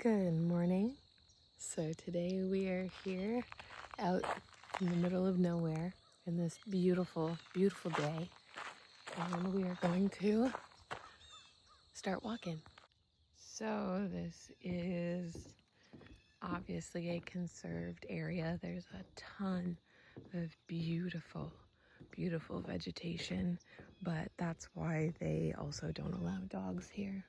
Good morning. So today we are here out in the middle of nowhere in this beautiful, beautiful day. And we are going to start walking. So this is obviously a conserved area. There's a ton of beautiful, beautiful vegetation, but that's why they also don't allow dogs here.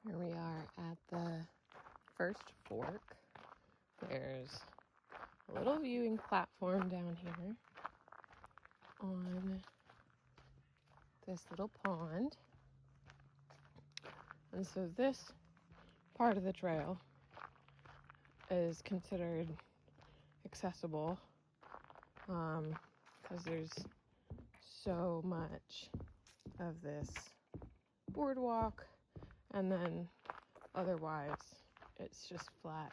Here we are at the first fork. There's a little viewing platform down here on this little pond. And so this part of the trail is considered accessible because there's so much of this boardwalk, and then otherwise it's just flat.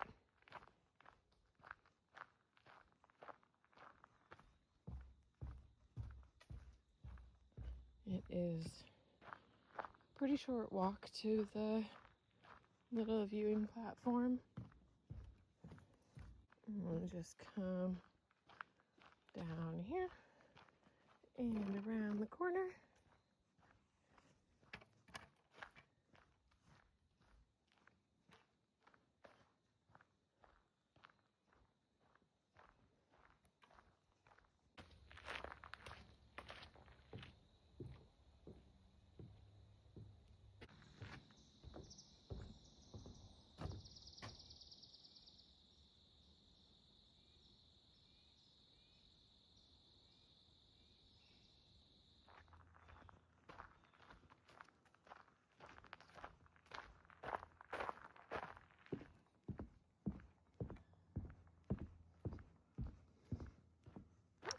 It is a pretty short walk to the little viewing platform. And we'll just come down here and around the corner.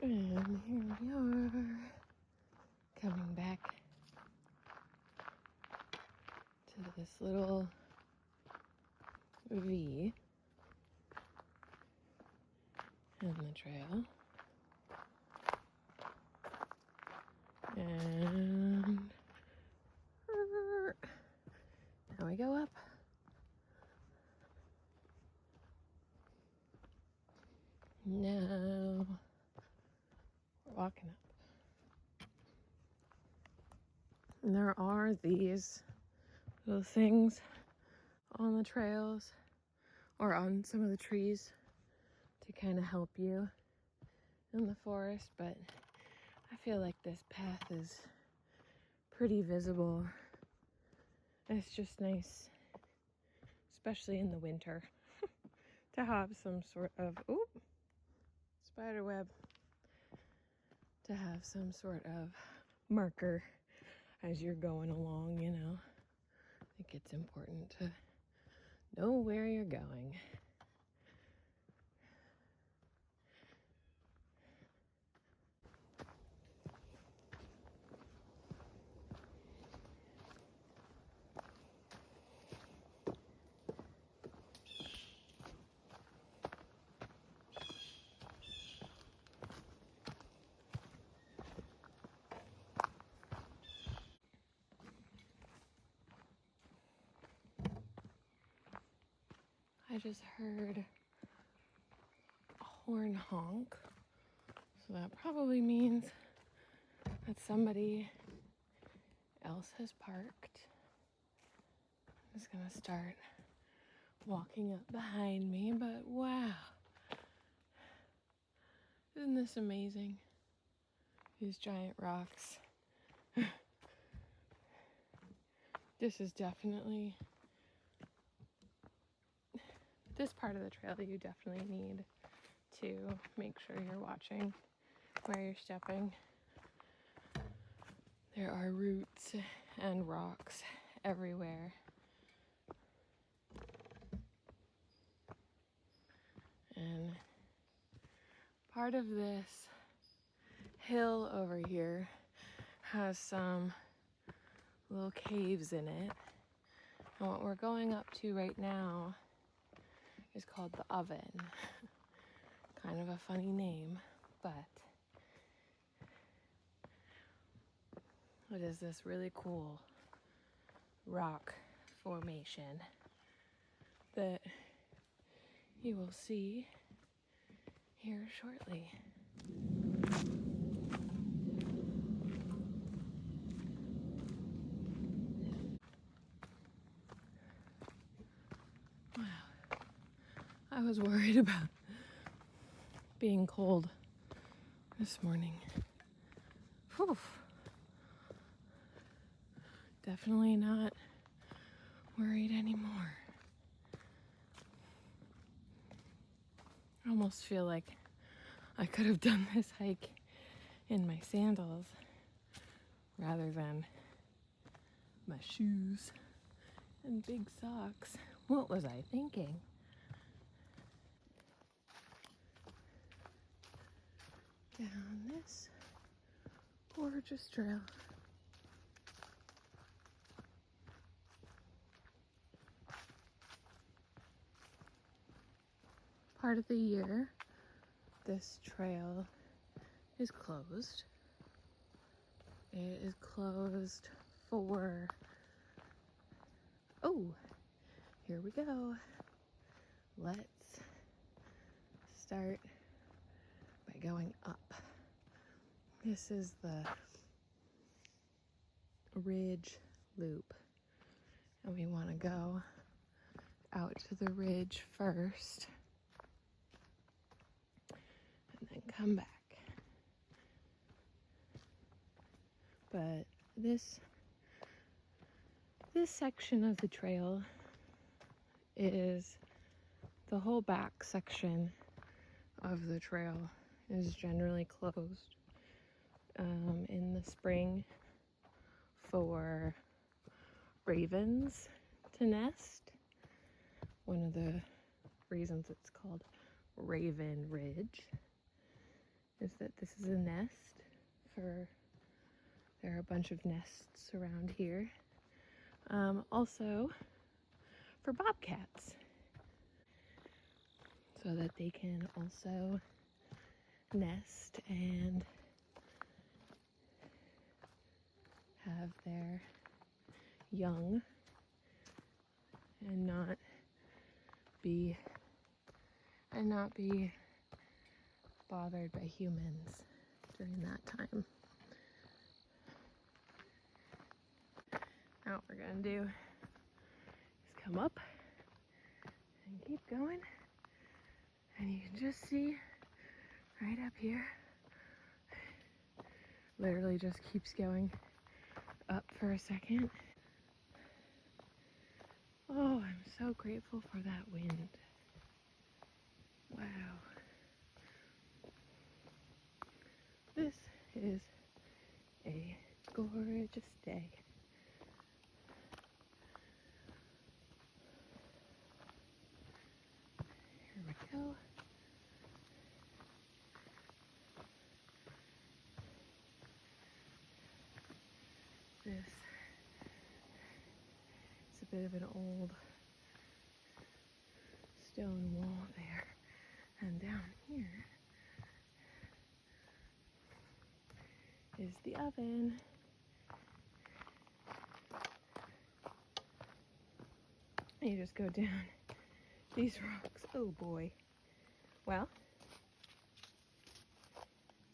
And here we are, coming back to this little V in the trail. And now we go up. Now we're walking up. And there are these little things on the trails or on some of the trees to kind of help you in the forest, but I feel like this path is pretty visible. It's just nice, especially in the winter, to have some sort of spider web, to have some sort of marker as you're going along, you know. I think it's important to know where you're going. I just heard a horn honk, so that probably means that somebody else has parked. I'm just gonna start walking up behind me, but wow, isn't this amazing? These giant rocks. This is definitely, this part of the trail you definitely need to make sure you're watching where you're stepping. There are roots and rocks everywhere. And part of this hill over here has some little caves in it. And what we're going up to right now is called the Oven. Kind of a funny name, but it is this really cool rock formation that you will see here shortly. Wow, I was worried about being cold this morning. Whew. Definitely not worried anymore. I almost feel like I could have done this hike in my sandals rather than my shoes and big socks. What was I thinking? Down this gorgeous trail. Part of the year, this trail is closed. It is closed for, oh, here we go. Let's start by going up. This is the ridge loop, and we want to go out to the ridge first and then come back. But this section of the trail is the whole back section of the trail is generally closed in the spring for ravens to nest. One of the reasons it's called Raven Ridge is that this is a nest for, there are a bunch of nests around here. Also for bobcats, so that they can also nest and have their young and not be bothered by humans during that time. Now what we're gonna do is come up and keep going, and you can just see right up here, literally just keeps going up for a second. Oh, I'm so grateful for that wind. Wow. This is a gorgeous day. go. This is a bit of an old stone wall there. And down here is the oven. And you just go down these rocks. Oh boy. Well,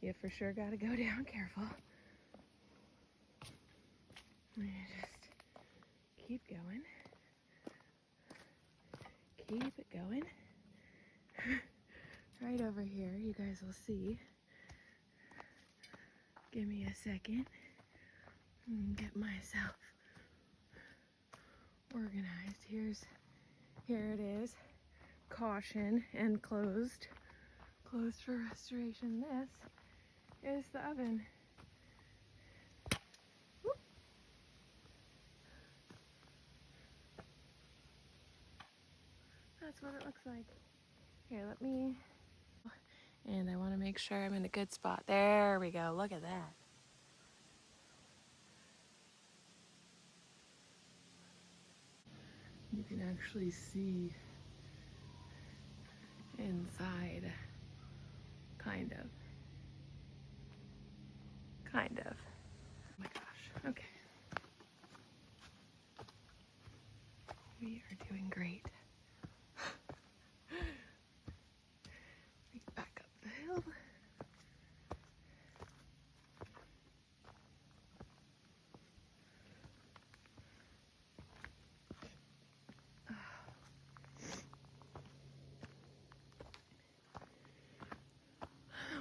you for sure gotta go down careful. And you just keep going. Keep it going. Right over here, you guys will see. Give me a second. Get myself organized. Here it is. Caution and closed. Closed for restoration. This is the oven. Whoop. That's what it looks like. Here, let me. And I want to make sure I'm in a good spot. There we go. Look at that. You can actually see inside. Kind of. Kind of. Oh my gosh. Okay. We are doing great. Back up the hill.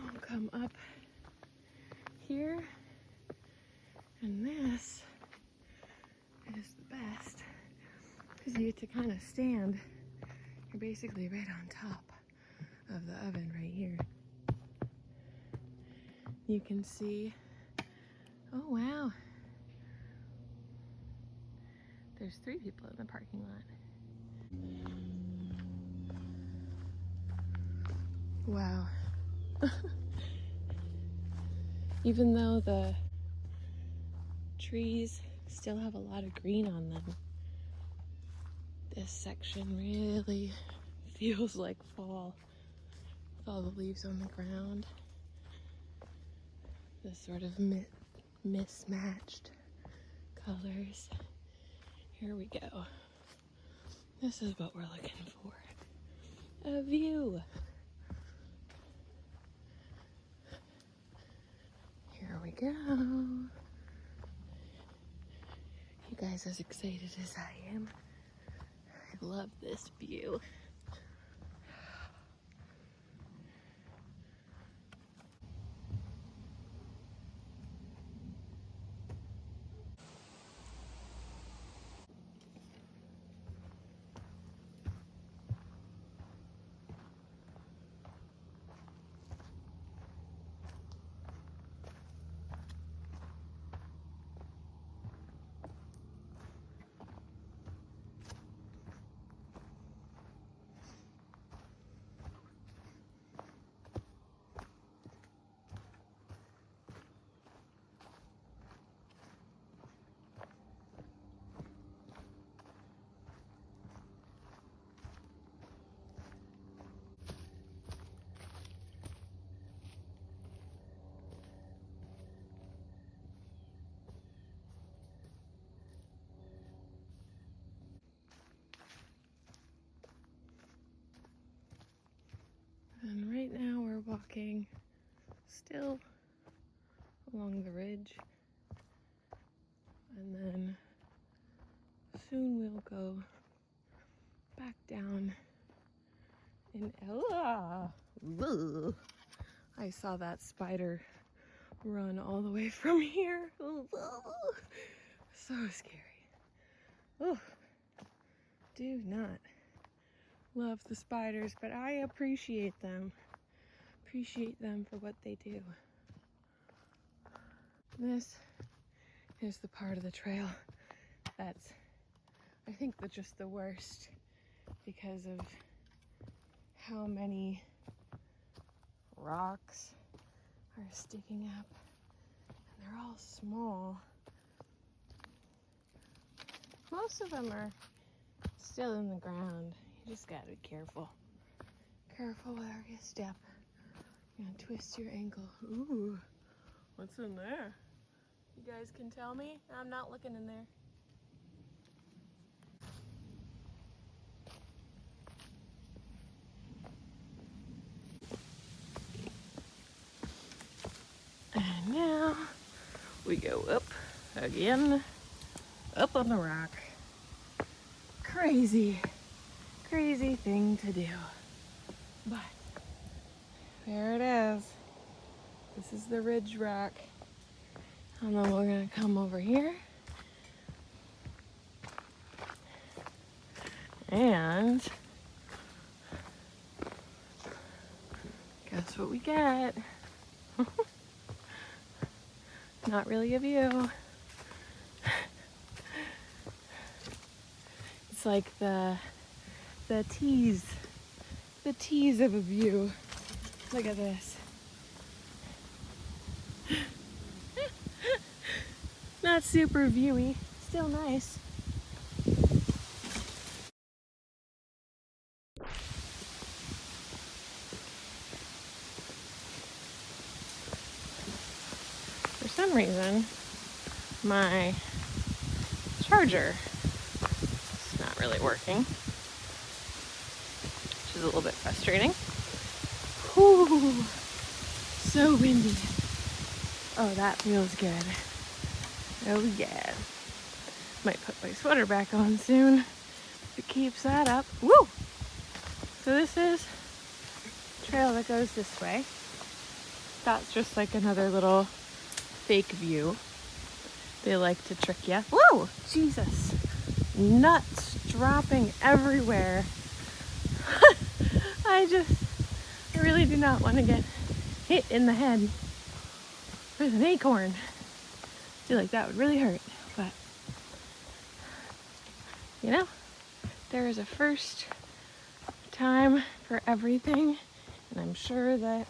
We'll come up here, and this is the best because you get to kind of stand. You're basically right on top of the oven right here. You can see, oh wow, there's 3 people in the parking lot. Wow. Even though the trees still have a lot of green on them, this section really feels like fall with all the leaves on the ground. This sort of mismatched colors. Here we go. This is what we're looking for. A view. Here we go. You guys as excited as I am. I love this view. And right now we're walking still along the ridge. And then soon we'll go back down in I saw that spider run all the way from here. So scary. Oh, do not love the spiders, but I appreciate them. Appreciate them for what they do. This is the part of the trail that's, I think, just the worst because of how many rocks are sticking up, and they're all small. Most of them are still in the ground. You just gotta be careful. Careful where you step. You're gonna twist your ankle. Ooh, what's in there? You guys can tell me? I'm not looking in there. And now we go up again, up on the rock. Crazy, crazy thing to do. But there it is. This is the ridge rock. And then we're gonna come over here. And guess what we get? Not really a view. It's like the tease of a view. Look at this. Not super viewy, still nice. For some reason, my charger is not really working, which is a little bit frustrating. Whew, so windy. Oh, that feels good. Oh yeah. Might put my sweater back on soon if it keeps that up. Woo! So this is a trail that goes this way. That's just like another little fake view. They like to trick you. Whoa! Jesus! Nuts dropping everywhere. I really do not want to get hit in the head with an acorn. I feel like that would really hurt, but you know, there is a first time for everything, and I'm sure that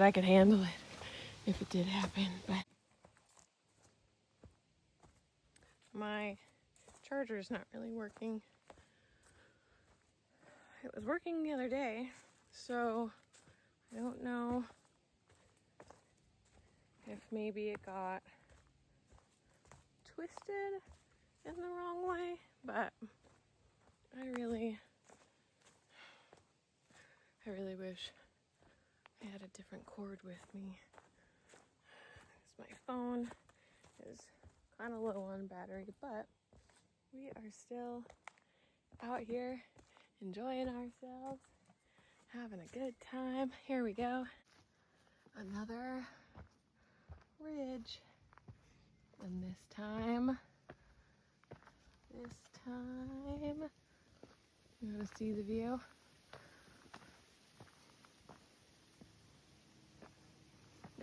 I could handle it if it did happen. But my charger is not really working. It was working the other day, so I don't know if maybe it got twisted in the wrong way, but I really wish I had a different cord with me. My phone is kind of low on battery, but we are still out here enjoying ourselves, having a good time. Here we go. Another ridge. And this time, you want to see the view?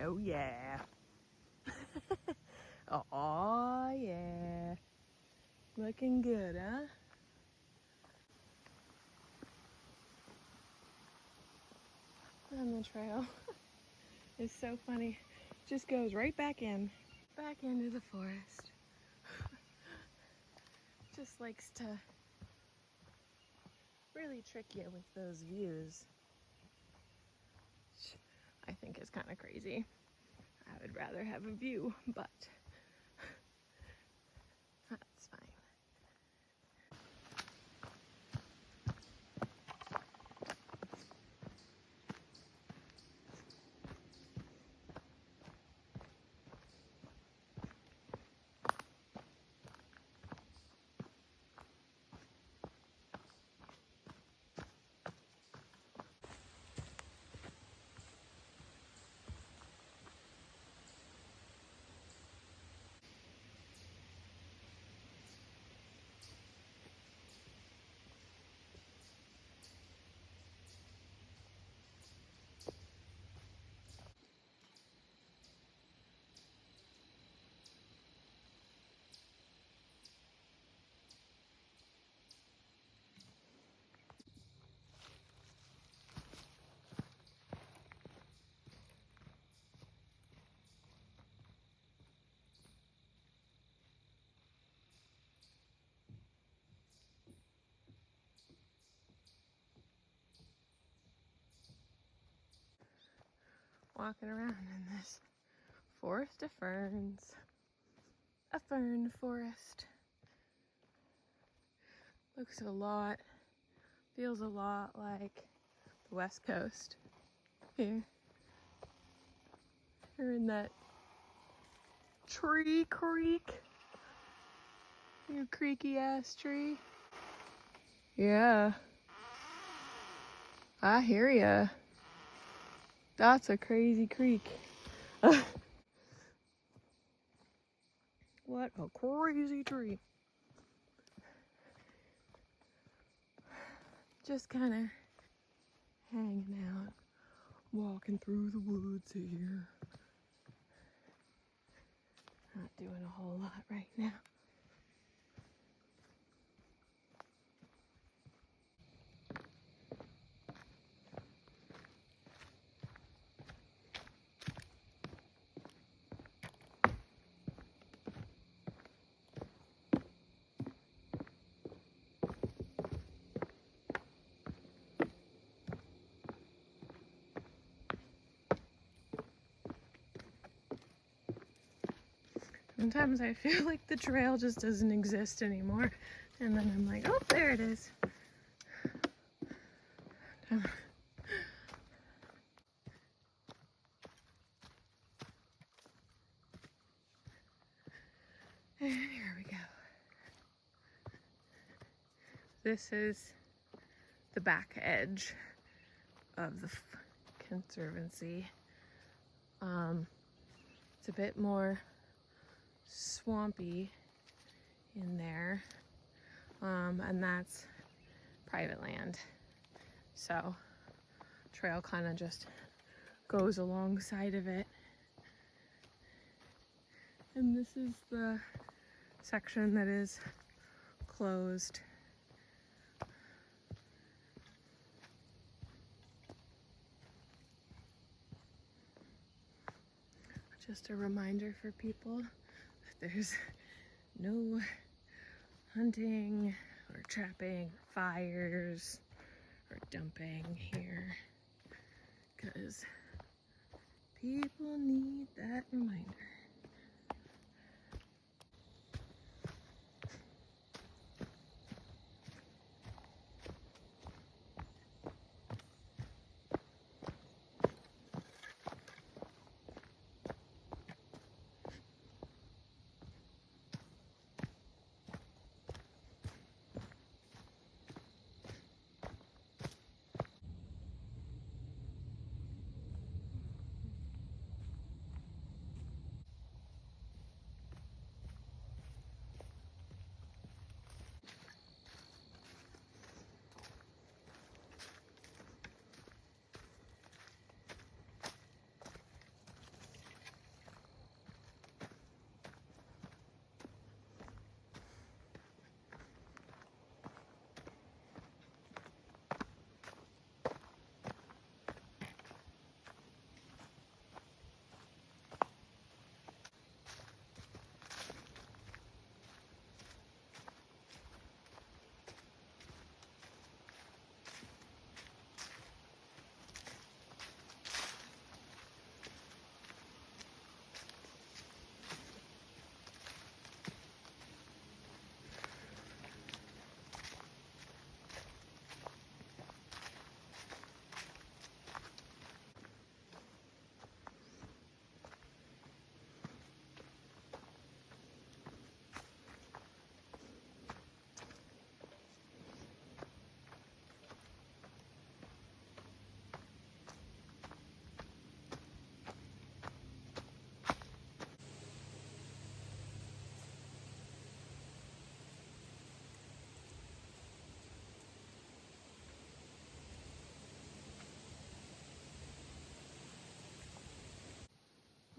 Oh yeah. Oh yeah. Looking good, huh? And the trail is so funny. Just goes right back into the forest. Just likes to really trick you with those views, which I think is kind of crazy. I would rather have a view, but that's fine. walking around in this forest of ferns. A fern forest. Looks a lot, feels a lot like the West Coast here. You're in that tree creek. You creaky ass tree. Yeah. I hear ya. That's a crazy creek. What a crazy tree. Just kind of hanging out, walking through the woods here. Not doing a whole lot right now. Sometimes I feel like the trail just doesn't exist anymore. And then I'm like, oh, there it is. And here we go. This is the back edge of the conservancy. It's a bit more swampy in there, and that's private land. So trail kind of just goes alongside of it. And this is the section that is closed. Just a reminder for people that there's no hunting or trapping, fires, or dumping here, because people need that reminder.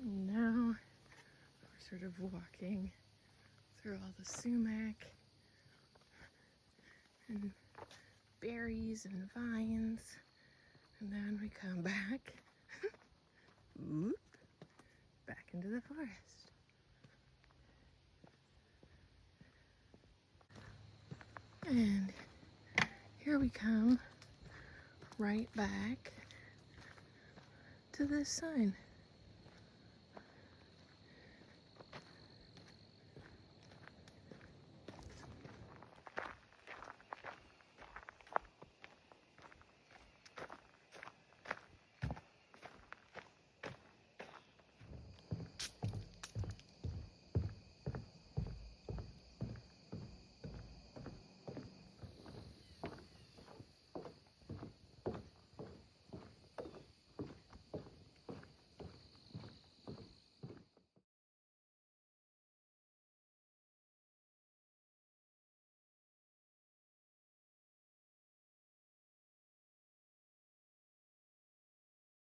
And now we're sort of walking through all the sumac and berries and vines, and then we come back whoop, back into the forest. And here we come right back to this sign.